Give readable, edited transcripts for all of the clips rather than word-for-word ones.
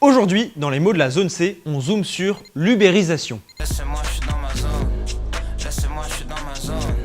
Aujourd'hui, dans les mots de la zone C, on zoome sur l'ubérisation. Laissez-moi, je suis dans ma zone. Laissez-moi, je suis dans ma zone.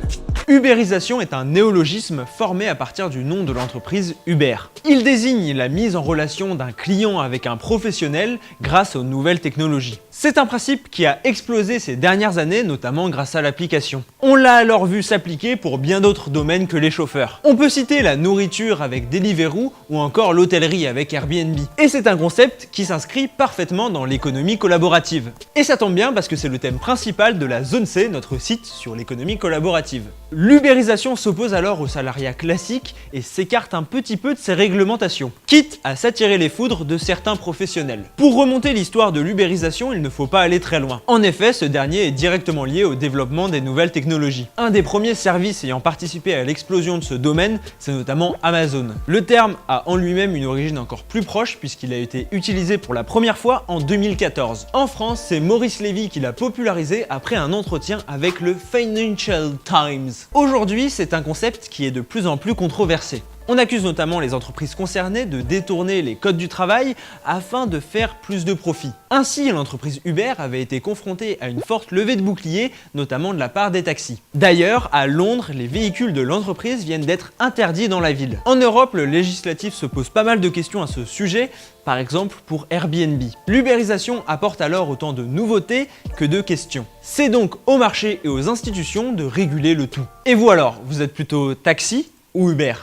Ubérisation est un néologisme formé à partir du nom de l'entreprise Uber. Il désigne la mise en relation d'un client avec un professionnel grâce aux nouvelles technologies. C'est un principe qui a explosé ces dernières années, notamment grâce à l'application. On l'a alors vu s'appliquer pour bien d'autres domaines que les chauffeurs. On peut citer la nourriture avec Deliveroo ou encore l'hôtellerie avec Airbnb. Et c'est un concept qui s'inscrit parfaitement dans l'économie collaborative. Et ça tombe bien parce que c'est le thème principal de la Zone C, notre site sur l'économie collaborative. L'ubérisation s'oppose alors au salariat classique et s'écarte un petit peu de ses réglementations, quitte à s'attirer les foudres de certains professionnels. Pour remonter l'histoire de l'ubérisation, il ne faut pas aller très loin. En effet, ce dernier est directement lié au développement des nouvelles technologies. Un des premiers services ayant participé à l'explosion de ce domaine, c'est notamment Amazon. Le terme a en lui-même une origine encore plus proche puisqu'il a été utilisé pour la première fois en 2014. En France, c'est Maurice Lévy qui l'a popularisé après un entretien avec le Financial Times. Aujourd'hui, c'est un concept qui est de plus en plus controversé. On accuse notamment les entreprises concernées de détourner les codes du travail afin de faire plus de profit. Ainsi, l'entreprise Uber avait été confrontée à une forte levée de boucliers, notamment de la part des taxis. D'ailleurs, à Londres, les véhicules de l'entreprise viennent d'être interdits dans la ville. En Europe, le législatif se pose pas mal de questions à ce sujet, par exemple pour Airbnb. L'ubérisation apporte alors autant de nouveautés que de questions. C'est donc au marché et aux institutions de réguler le tout. Et vous alors, vous êtes plutôt taxi ou Uber ?